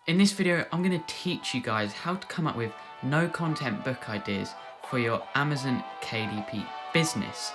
In this video, I'm going to teach you guys how to come up with no content book ideas for your Amazon KDP business.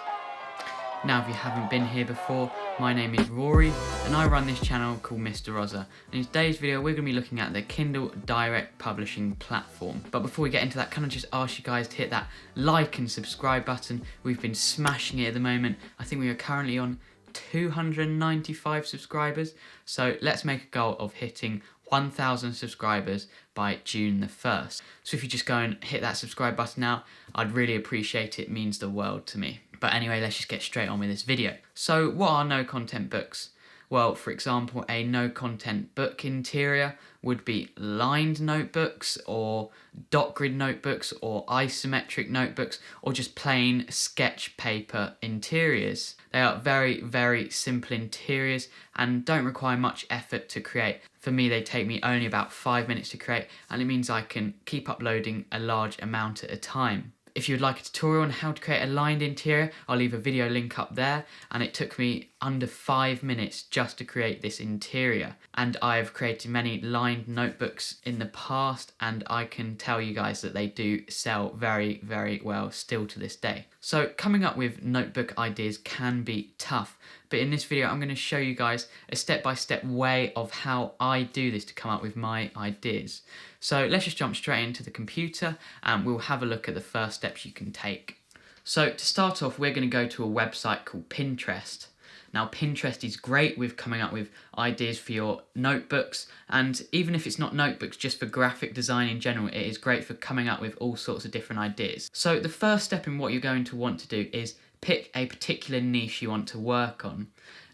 Now, if you haven't been here before, my name is Rory and I run this channel called Mr. Rozza. In today's video, we're going to be looking at the Kindle direct publishing platform. But before we get into that, can I just ask you guys to hit that like and subscribe button? We've been smashing it at the moment. I think we are currently on 295 subscribers. So let's make a goal of hitting 1,000 subscribers by June the 1st. So if you just go and hit that subscribe button now, I'd really appreciate it. It means the world to me. But anyway, let's just get straight on with this video. So what are no content books? Well, for example, a no content book interior would be lined notebooks or dot grid notebooks or isometric notebooks or just plain sketch paper interiors. They are very, very simple interiors and don't require much effort to create. For me, they take me only about 5 minutes to create, and it means I can keep uploading a large amount at a time. If you would like a tutorial on how to create a lined interior, I'll leave a video link up there, and it took me under 5 minutes just to create this interior. And I've created many lined notebooks in the past, and I can tell you guys that they do sell very, very well still to this day. So coming up with notebook ideas can be tough, but in this video I'm going to show you guys a step-by-step way of how I do this to come up with my ideas. So let's just jump straight into the computer and we'll have a look at the first steps you can take. So to start off, we're going to go to a website called Pinterest. Now, Pinterest is great with coming up with ideas for your notebooks, and even if it's not notebooks, just for graphic design in general, it is great for coming up with all sorts of different ideas. So the first step in what you're going to want to do is pick a particular niche you want to work on.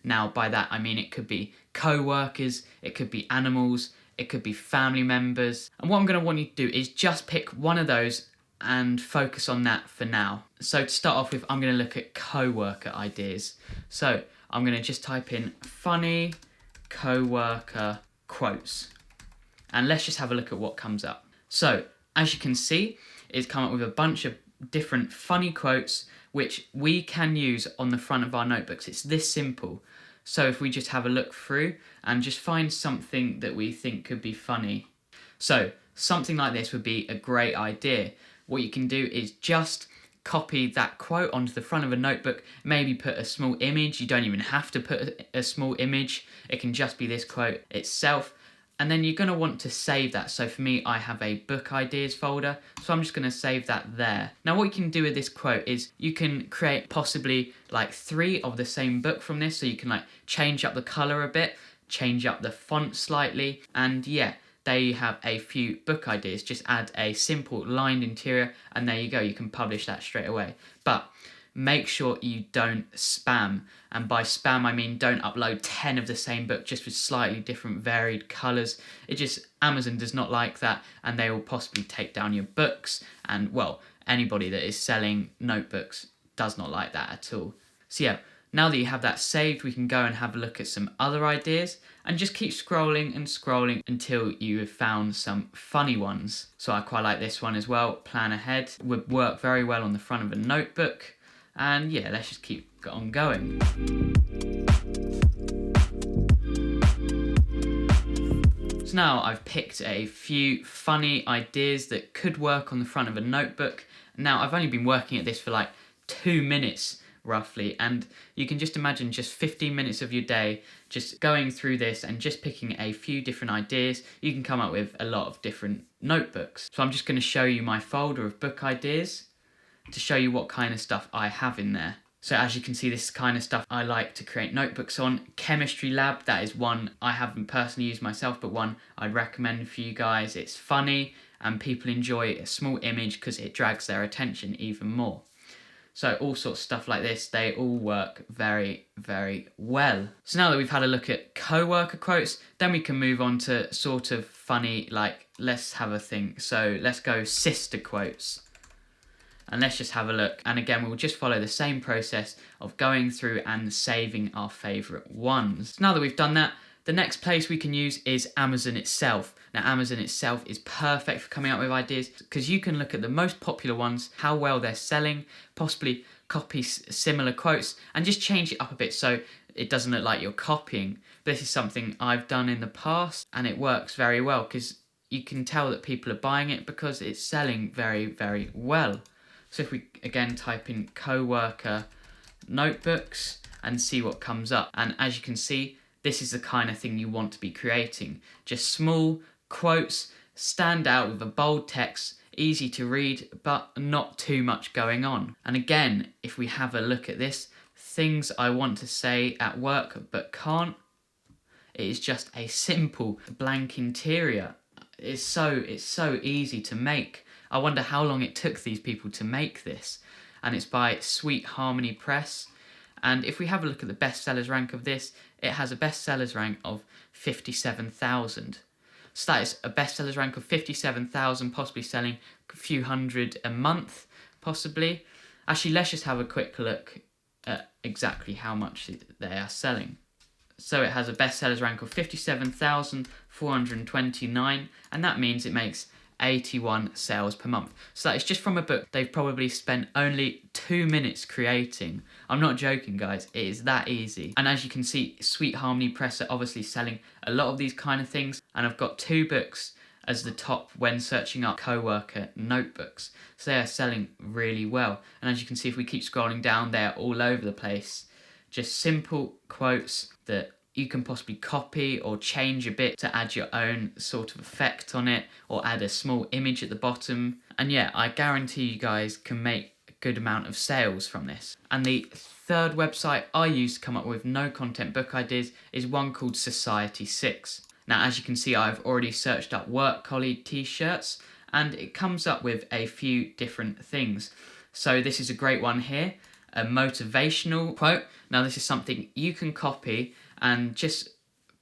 Now, by that I mean it could be co-workers, it could be animals, it could be family members. And what I'm going to want you to do is just pick one of those and focus on that for now. So to start off with, I'm going to look at co-worker ideas. So I'm going to just type in funny co-worker quotes. And let's just have a look at what comes up. So as you can see, it's come up with a bunch of different funny quotes which we can use on the front of our notebooks. It's this simple. So if we just have a look through and just find something that we think could be funny. So something like this would be a great idea. What you can do is just copy that quote onto the front of a notebook, maybe put a small image. You don't even have to put a small image. It can just be this quote itself. And then you're going to want to save that. So for me, I have a book ideas folder, so I'm just going to save that there. Now what you can do with this quote is you can create possibly like 3 of the same book from this. So you can like change up the color a bit, change up the font slightly, and yeah, there you have a few book ideas. Just add a simple lined interior and there you go, you can publish that straight away. But make sure you don't spam. And by spam, I mean don't upload 10 of the same book just with slightly different varied colours. Amazon does not like that, and they will possibly take down your books. And well, anybody that is selling notebooks does not like that at all. So yeah, now that you have that saved, we can go and have a look at some other ideas and just keep scrolling and scrolling until you have found some funny ones. So I quite like this one as well. Plan ahead would work very well on the front of a notebook. And yeah, let's just keep on going. So now I've picked a few funny ideas that could work on the front of a notebook. Now I've only been working at this for like 2 minutes roughly, and you can just imagine just 15 minutes of your day just going through this and just picking a few different ideas. You can come up with a lot of different notebooks. So I'm just going to show you my folder of book ideas to show you what kind of stuff I have in there. So as you can see, this kind of stuff I like to create notebooks on. Chemistry lab, that is one I haven't personally used myself, but one I'd recommend for you guys. It's funny and people enjoy a small image because it drags their attention even more. So all sorts of stuff like this, they all work very, very well. So now that we've had a look at co-worker quotes, then we can move on to sort of funny, like, let's have a think. So let's go sister quotes. And let's just have a look. And again, we'll just follow the same process of going through and saving our favourite ones. Now that we've done that, the next place we can use is Amazon itself. Now, Amazon itself is perfect for coming up with ideas because you can look at the most popular ones, how well they're selling, possibly copy similar quotes and just change it up a bit. So it doesn't look like you're copying. This is something I've done in the past and it works very well because you can tell that people are buying it because it's selling very, very well. So if we again type in co-worker notebooks and see what comes up, and as you can see, this is the kind of thing you want to be creating. Just small quotes, stand out with a bold text, easy to read, but not too much going on. And again, if we have a look at this, things I want to say at work but can't, it is just a simple blank interior. It's so easy to make. I wonder how long it took these people to make this. And it's by Sweet Harmony Press. And if we have a look at the bestsellers rank of this, it has a bestsellers rank of 57,000. So that is a bestsellers rank of 57,000, possibly selling a few hundred a month, possibly. Actually, let's just have a quick look at exactly how much they are selling. So it has a bestsellers rank of 57,429, and that means it makes 81 sales per month. So that is just from a book they've probably spent only 2 minutes creating. I'm not joking, guys, it is that easy. And as you can see, Sweet Harmony Press are obviously selling a lot of these kind of things, and I've got 2 books as the top when searching up co-worker notebooks. So they are selling really well. And as you can see, if we keep scrolling down, they're all over the place. Just simple quotes that you can possibly copy or change a bit to add your own sort of effect on it, or add a small image at the bottom. And yeah, I guarantee you guys can make a good amount of sales from this. And the third website I use to come up with no content book ideas is one called Society 6. Now, as you can see, I've already searched up work colleague t-shirts and it comes up with a few different things. So this is a great one here, a motivational quote. Now this is something you can copy and just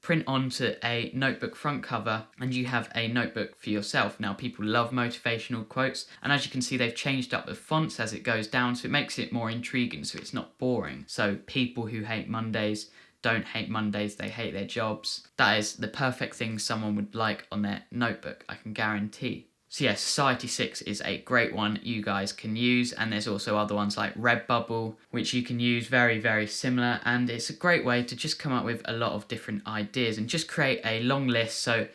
print onto a notebook front cover, and you have a notebook for yourself. Now people love motivational quotes, and as you can see, they've changed up the fonts as it goes down, so it makes it more intriguing, so it's not boring. So people who hate Mondays don't hate Mondays, they hate their jobs. That is the perfect thing someone would like on their notebook, I can guarantee. So yeah, Society 6 is a great one you guys can use, and there's also other ones like Redbubble, which you can use, very, very similar, and it's a great way to just come up with a lot of different ideas and just create a long list. So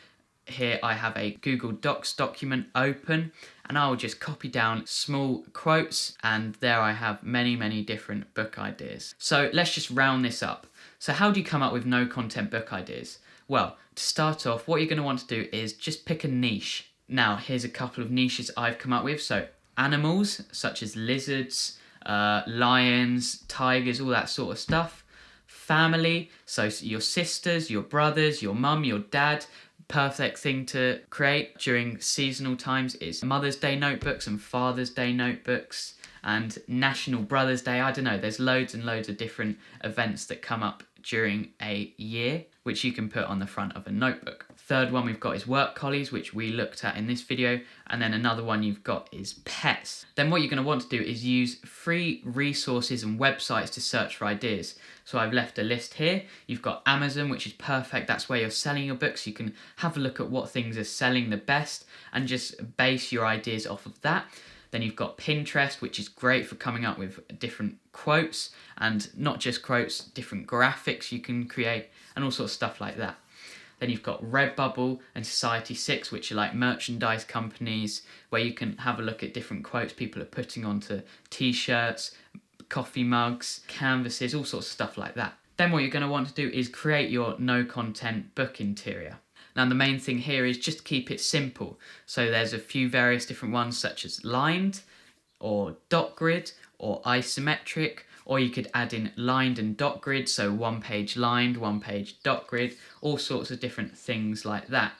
here I have a Google Docs document open, and I'll just copy down small quotes, and there I have many, many different book ideas. So let's just round this up. So how do you come up with no content book ideas? Well, to start off, what you're going to want to do is just pick a niche. Now, here's a couple of niches I've come up with. So animals, such as lizards, lions, tigers, all that sort of stuff. Family, so your sisters, your brothers, your mum, your dad. Perfect thing to create during seasonal times is Mother's Day notebooks and Father's Day notebooks and National Brothers Day. I don't know, there's loads and loads of different events that come up during a year, which you can put on the front of a notebook. Third one we've got is work collies, which we looked at in this video, and then another one you've got is pets. Then what you're going to want to do is use free resources and websites to search for ideas. So I've left a list here. You've got Amazon, which is perfect. That's where you're selling your books. You can have a look at what things are selling the best and just base your ideas off of that. Then you've got Pinterest, which is great for coming up with different quotes, and not just quotes, different graphics you can create and all sorts of stuff like that. Then you've got Redbubble and Society 6, which are like merchandise companies where you can have a look at different quotes people are putting onto t-shirts, coffee mugs, canvases, all sorts of stuff like that. Then what you're going to want to do is create your no content book interior. Now the main thing here is just keep it simple. So there's a few various different ones such as lined or dot grid or isometric, or you could add in lined and dot grid, so one page lined, one page dot grid, all sorts of different things like that.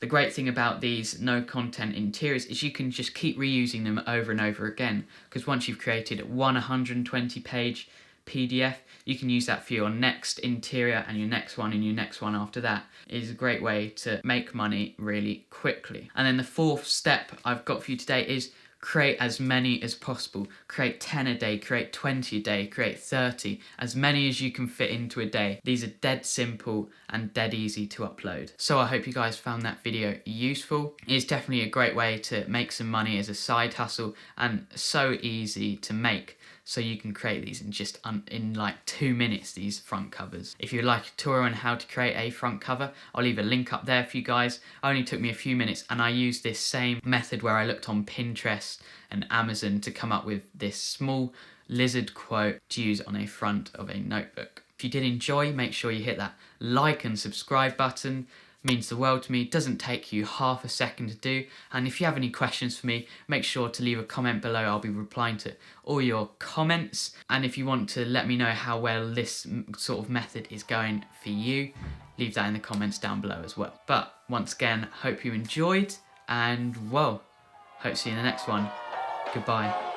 The great thing about these no content interiors is you can just keep reusing them over and over again, because once you've created one 120 page PDF, you can use that for your next interior and your next one and your next one after that. It is a great way to make money really quickly. And then the fourth step I've got for you today is create as many as possible. Create 10 a day, create 20 a day, create 30, as many as you can fit into a day. These are dead simple and dead easy to upload. So I hope you guys found that video useful. It is definitely a great way to make some money as a side hustle and so easy to make. so you can create these in just in like 2 minutes, these front covers. If you'd like a tour on how to create a front cover, I'll leave a link up there for you guys. It only took me a few minutes, and I used this same method where I looked on Pinterest and Amazon to come up with this small lizard quote to use on a front of a notebook. If you did enjoy, make sure you hit that like and subscribe button. It means the world to me. It doesn't take you half a second to do. And if you have any questions for me, make sure to leave a comment below. I'll be replying to all your comments. And if you want to let me know how well this sort of method is going for you, leave that in the comments down below as well. But once again, hope you enjoyed, and well, hope to see you in the next one. Goodbye.